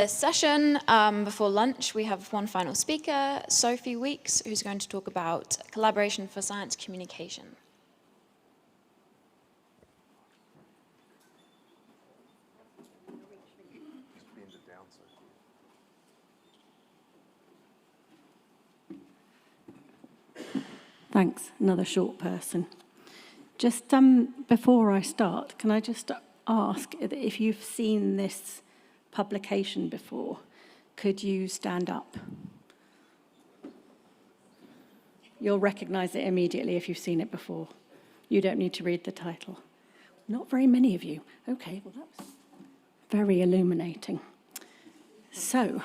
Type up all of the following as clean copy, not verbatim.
This session, before lunch, we have one final speaker, Sophie Weeks, who's going to talk about collaboration for science communication. Thanks, another short person. Just before I start, can I just ask if you've seen this publication before, could you stand up? You'll recognize it immediately if you've seen it before. You don't need to read the title. Not very many of you. Okay, well that's very illuminating. So,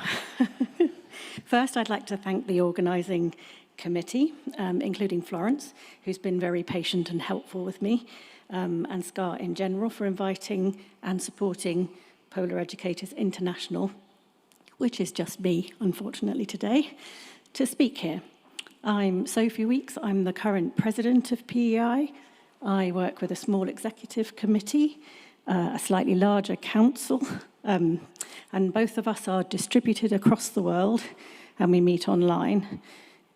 first I'd like to thank the organising committee, including Florence, who's been very patient and helpful with me, and SCAR in general for inviting and supporting Polar Educators International, which is just me, unfortunately, today, to speak here. I'm Sophie Weeks. I'm the current president of PEI. I work with a small executive committee, a slightly larger council, and both of us are distributed across the world, and we meet online.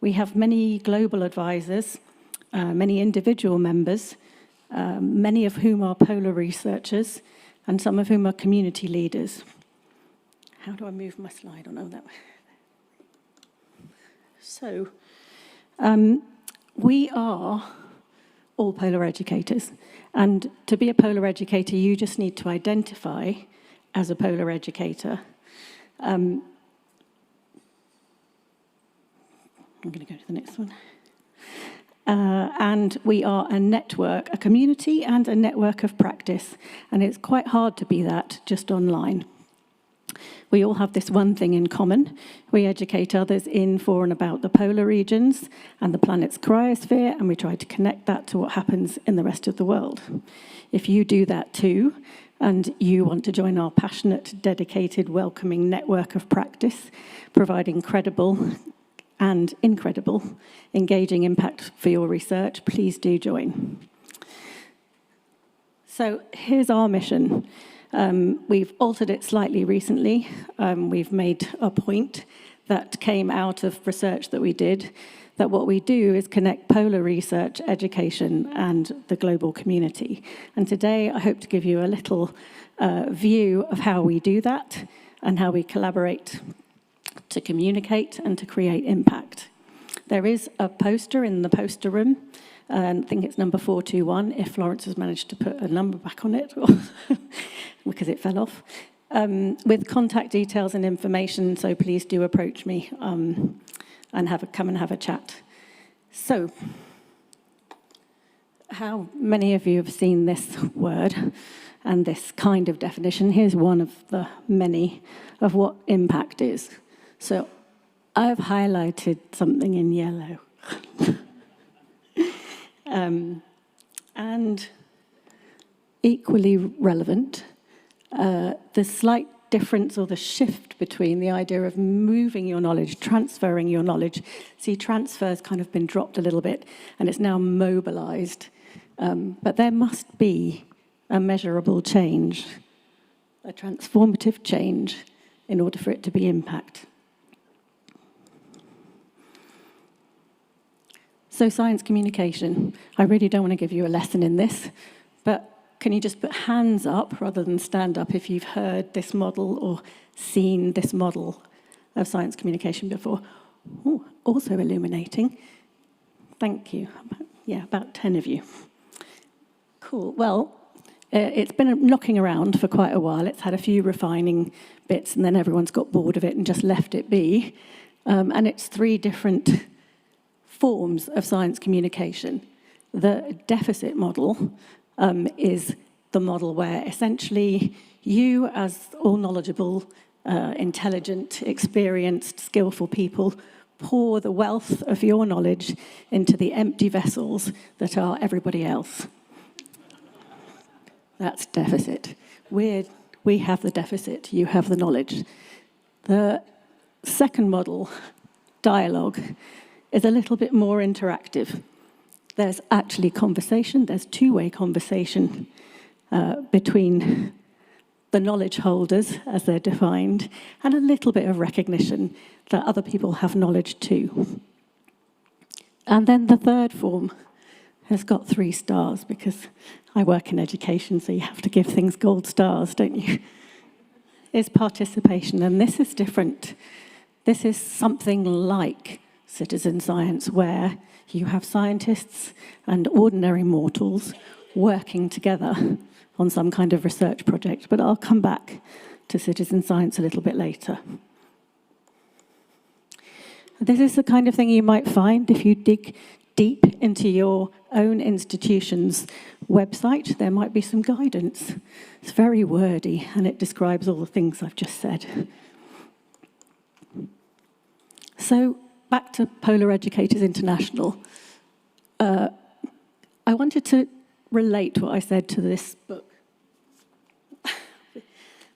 We have many global advisors, many individual members, many of whom are polar researchers, and some of whom are community leaders. How do I move my slide on? Oh, that way. So, we are all polar educators. And to be a polar educator, you just need to identify as a polar educator. I'm going to go to the next one. And we are a network, a community and a network of practice. And it's quite hard to be that just online. We all have this one thing in common. We educate others in, for and about the polar regions and the planet's cryosphere, and we try to connect that to what happens in the rest of the world. If you do that too, and you want to join our passionate, dedicated, welcoming network of practice, providing credible and incredible, engaging impact for your research, please do join. So here's our mission. We've altered it slightly recently. We've made a point that came out of research that we did, that what we do is connect polar research, education, and the global community. And today I hope to give you a little view of how we do that and how we collaborate to communicate and to create impact. There is a poster in the poster room, and I think it's number 421, if Florence has managed to put a number back on it, because it fell off, with contact details and information, so please do approach me and come and have a chat. So, how many of you have seen this word and this kind of definition? Here's one of the many of what impact is. So I've highlighted something in yellow. And equally relevant, the slight difference or the shift between the idea of moving your knowledge, transferring your knowledge. See, transfer's kind of been dropped a little bit, and it's now mobilized. But there must be a measurable change, a transformative change, in order for it to be impact. So science communication, I really don't want to give you a lesson in this, but can you just put hands up rather than stand up if you've heard this model or seen this model of science communication before? Ooh, also illuminating. Thank you. About 10 of you. Cool. Well, it's been knocking around for quite a while. It's had a few refining bits, and then everyone's got bored of it and just left it be. And it's 3 different forms of science communication. The deficit model is the model where essentially you, as all knowledgeable, intelligent, experienced, skillful people, pour the wealth of your knowledge into the empty vessels that are everybody else. That's deficit. We have the deficit, you have the knowledge. The second model, dialogue, is a little bit more interactive. There's actually conversation, there's two-way conversation between the knowledge holders, as they're defined, and a little bit of recognition that other people have knowledge too. And then the third form has got 3 stars, because I work in education, so you have to give things gold stars, don't you? Is participation, and this is different. This is something like citizen science, where you have scientists and ordinary mortals working together on some kind of research project, but I'll come back to citizen science a little bit later. This is the kind of thing you might find if you dig deep into your own institution's website. There might be some guidance. It's very wordy, and it describes all the things I've just said. So, back to Polar Educators International. I wanted to relate what I said to this book.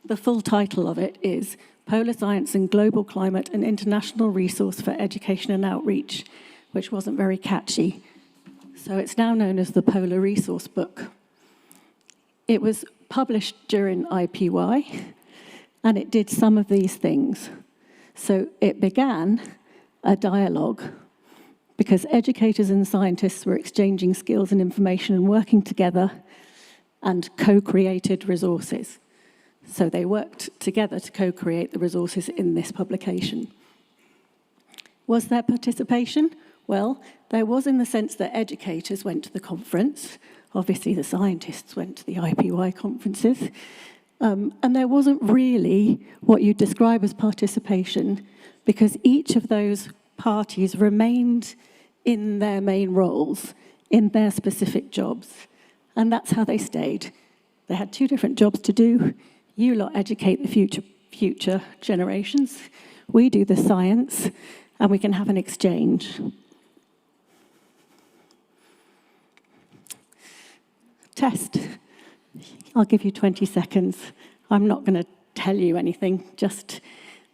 The full title of it is Polar Science and Global Climate, an International Resource for Education and Outreach, which wasn't very catchy. So it's now known as the Polar Resource Book. It was published during IPY, and it did some of these things. So it began a dialogue, because educators and scientists were exchanging skills and information and working together and co-created resources. So they worked together to co-create the resources in this publication. Was there participation? Well, there was, in the sense that educators went to the conference. Obviously, the scientists went to the IPY conferences. And there wasn't really what you'd describe as participation, because each of those parties remained in their main roles, in their specific jobs. And that's how they stayed. They had 2 different jobs to do. You lot educate the future generations. We do the science, and we can have an exchange. Test. I'll give you 20 seconds. I'm not going to tell you anything, just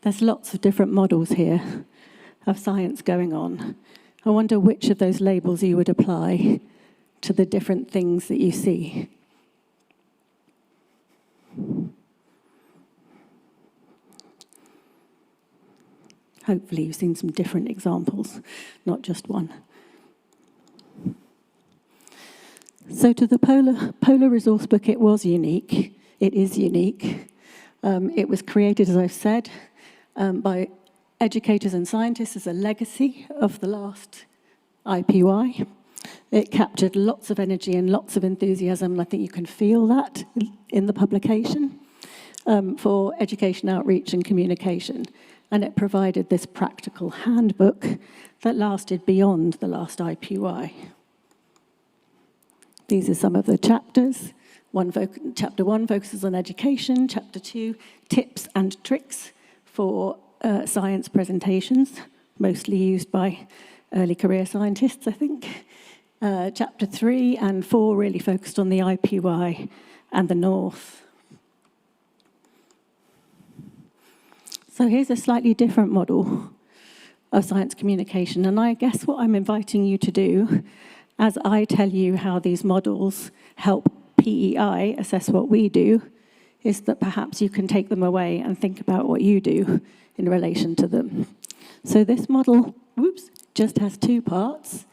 there's lots of different models here of science going on. I wonder which of those labels you would apply to the different things that you see. Hopefully you've seen some different examples, not just one. So to the Polar Resource Book, it was unique. It is unique. It was created, as I've said, by educators and scientists as a legacy of the last IPY. It captured lots of energy and lots of enthusiasm, and I think you can feel that in the publication, for education, outreach, and communication. And it provided this practical handbook that lasted beyond the last IPY. These are some of the chapters. Chapter 1 focuses on education. Chapter 2, tips and tricks for science presentations, mostly used by early career scientists, I think. Chapter 3 and 4 really focused on the IPY and the North. So here's a slightly different model of science communication, and I guess what I'm inviting you to do, as I tell you how these models help PEI assess what we do, is that perhaps you can take them away and think about what you do in relation to them. So this model, just has 2 parts.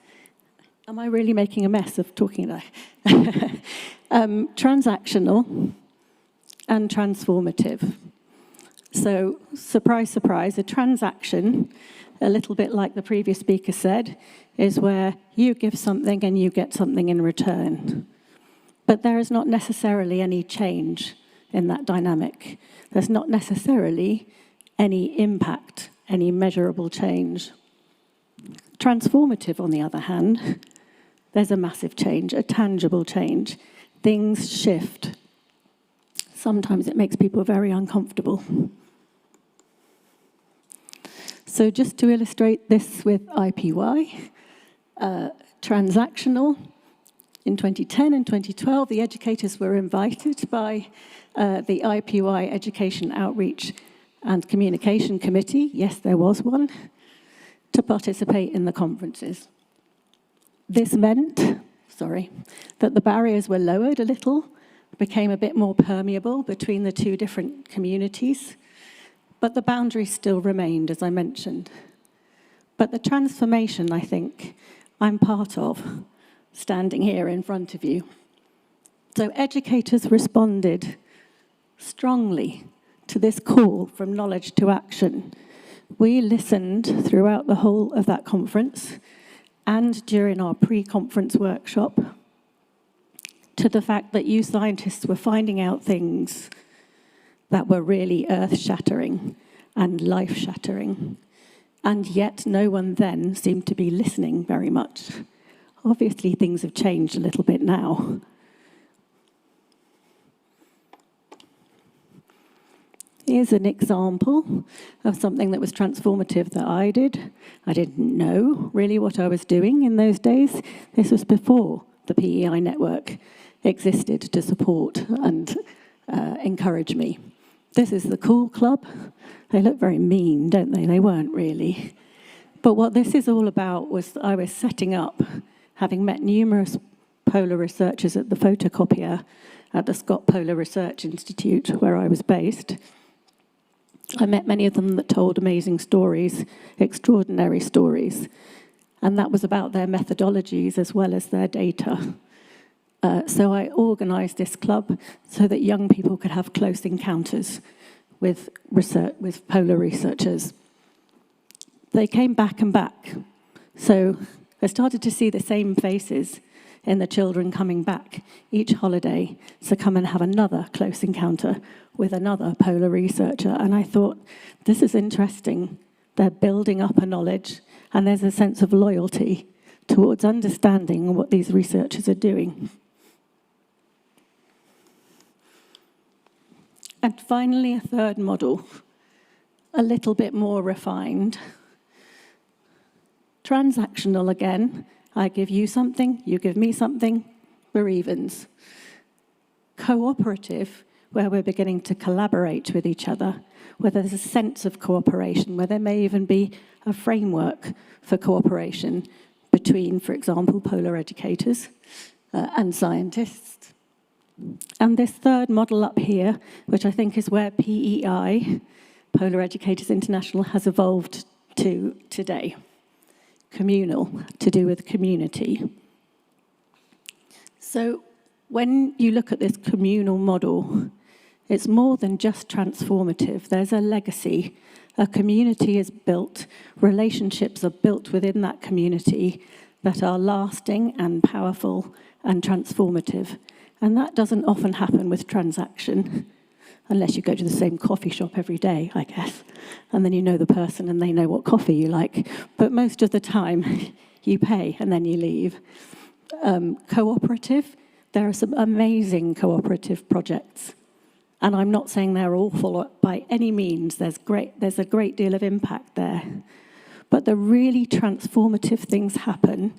Am I really making a mess of talking now? Transactional and transformative. So, surprise, surprise, a transaction, a little bit like the previous speaker said, is where you give something and you get something in return. But there is not necessarily any change in that dynamic. There's not necessarily any impact, any measurable change. Transformative, on the other hand, there's a massive change, a tangible change. Things shift. Sometimes it makes people very uncomfortable. So just to illustrate this with IPY, transactional, in 2010 and 2012, the educators were invited by the IPY Education Outreach and Communication Committee, yes, there was one, to participate in the conferences. This meant, that the barriers were lowered a little became a bit more permeable between the two different communities, but the boundaries still remained, as I mentioned. But the transformation, I think, I'm part of, standing here in front of you. So educators responded strongly to this call from knowledge to action. We listened throughout the whole of that conference and during our pre-conference workshop to the fact that you scientists were finding out things that were really earth-shattering and life-shattering. And yet no one then seemed to be listening very much. Obviously, things have changed a little bit now. Here's an example of something that was transformative that I did. I didn't know really what I was doing in those days. This was before the PEI network existed to support and encourage me. This is the Cool Club. They look very mean, don't they? They weren't really. But what this is all about was I was setting up, having met numerous polar researchers at the photocopier at the Scott Polar Research Institute, where I was based. I met many of them that told amazing stories, extraordinary stories, and that was about their methodologies as well as their data. So I organised this club so that young people could have close encounters with polar researchers. They came back and back. So I started to see the same faces in the children coming back each holiday to come and have another close encounter with another polar researcher. And I thought, this is interesting. They're building up a knowledge, and there's a sense of loyalty towards understanding what these researchers are doing. And finally, a third model, a little bit more refined. Transactional again. I give you something, you give me something, we're evens. Cooperative, where we're beginning to collaborate with each other, where there's a sense of cooperation, where there may even be a framework for cooperation between, for example, polar educators and scientists. And this third model up here, which I think is where PEI, Polar Educators International, has evolved to today. Communal, to do with community. So when you look at this communal model, it's more than just transformative. There's a legacy. A community is built, relationships are built within that community that are lasting and powerful and transformative. And that doesn't often happen with transaction, unless you go to the same coffee shop every day, I guess. And then you know the person and they know what coffee you like. But most of the time, you pay and then you leave. Cooperative, there are some amazing cooperative projects. And I'm not saying they're awful by any means. There's a great deal of impact there. But the really transformative things happen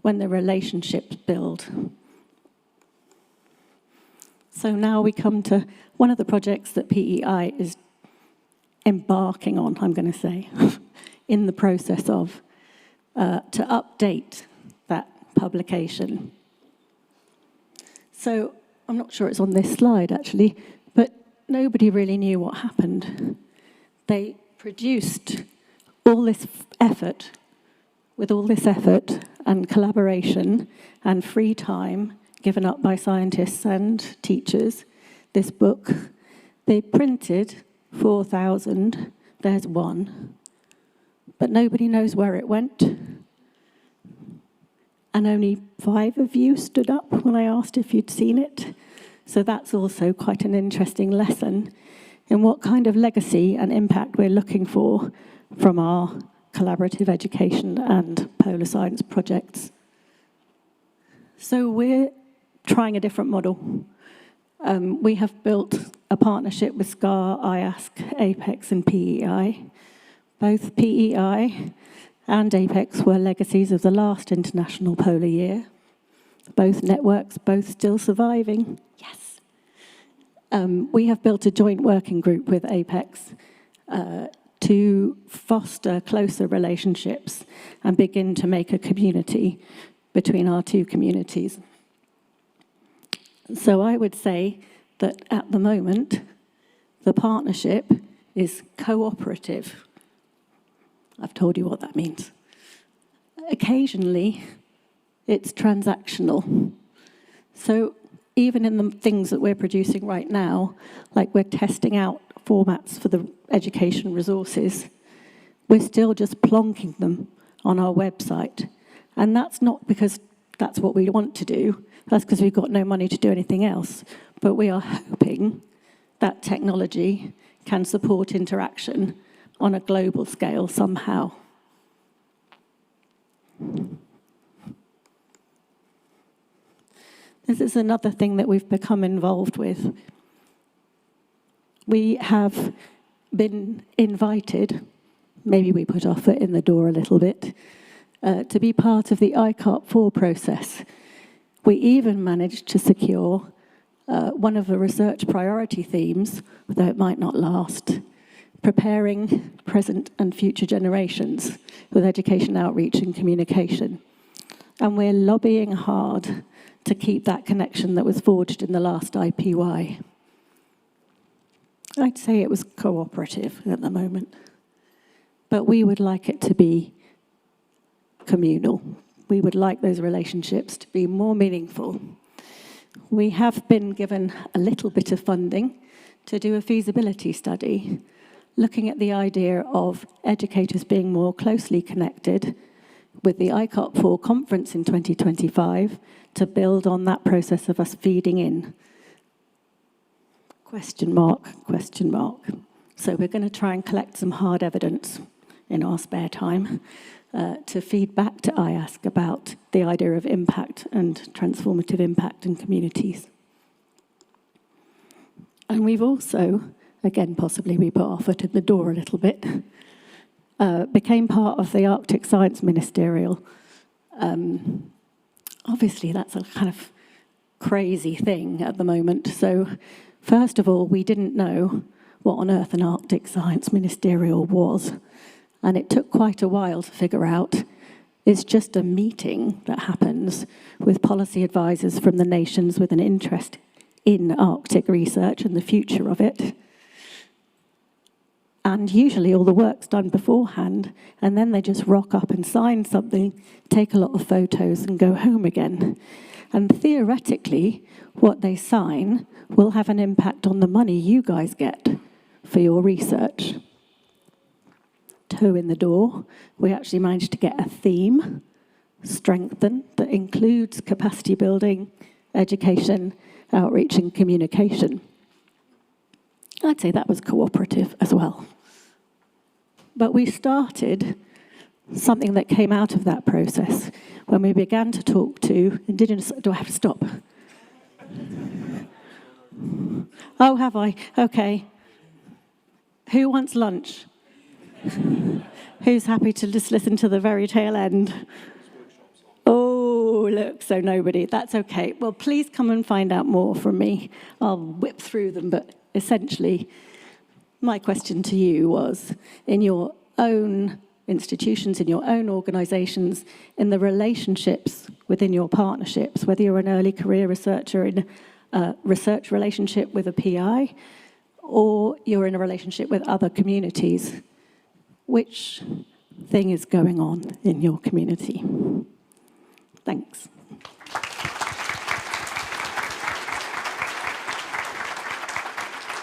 when the relationships build. So now we come to one of the projects that PEI is embarking on, I'm going to say, in the process of, to update that publication. So I'm not sure it's on this slide, actually, but nobody really knew what happened. They produced all this effort, with all this effort and collaboration and free time given up by scientists and teachers, this book. They printed 4,000, there's one, but nobody knows where it went. And only 5 of you stood up when I asked if you'd seen it. So that's also quite an interesting lesson in what kind of legacy and impact we're looking for from our collaborative education and polar science projects. So we're trying a different model. We have built a partnership with SCAR, IASC, APEX and PEI. Both PEI and APEX were legacies of the last International Polar Year. Both networks, both still surviving. Yes. We have built a joint working group with APEX to foster closer relationships and begin to make a community between our two communities. So I would say that at the moment, the partnership is cooperative. I've told you what that means. Occasionally, it's transactional. So even in the things that we're producing right now, like we're testing out formats for the education resources, we're still just plonking them on our website. And that's not because that's what we want to do, that's because we've got no money to do anything else. But we are hoping that technology can support interaction on a global scale somehow. This is another thing that we've become involved with. We have been invited, maybe we put our foot in the door a little bit, to be part of the ICARP4 process. We even managed to secure one of the research priority themes, though it might not last, preparing present and future generations with education outreach and communication. And we're lobbying hard to keep that connection that was forged in the last IPY. I'd say it was cooperative at the moment, but we would like it to be communal. We would like those relationships to be more meaningful. We have been given a little bit of funding to do a feasibility study, looking at the idea of educators being more closely connected with the ICARP4 conference in 2025 to build on that process of us feeding in. Question mark, question mark. So we're going to try and collect some hard evidence in our spare time to feed back to IASC about the idea of impact and transformative impact in communities. And we've also, again, possibly we put our foot in the door a little bit, became part of the Arctic Science Ministerial. Obviously, that's a kind of crazy thing at the moment. So first of all, we didn't know what on earth an Arctic Science Ministerial was. And it took quite a while to figure out. It's just a meeting that happens with policy advisors from the nations with an interest in Arctic research and the future of it. And usually all the work's done beforehand, and then they just rock up and sign something, take a lot of photos, and go home again. And theoretically, what they sign will have an impact on the money you guys get for your research. Toe in the door, we actually managed to get a theme, strengthen, that includes capacity building, education, outreach and communication. I'd say that was cooperative as well. But we started something that came out of that process when we began to talk to Indigenous... Do I have to stop? Oh, have I? Okay. Who wants lunch? Who's happy to just listen to the very tail end? Oh, look, so nobody. That's okay. Well, please come and find out more from me. I'll whip through them, but essentially, my question to you was, in your own institutions, in your own organisations, in the relationships within your partnerships, whether you're an early career researcher in a research relationship with a PEI, or you're in a relationship with other communities, which thing is going on in your community? Thanks.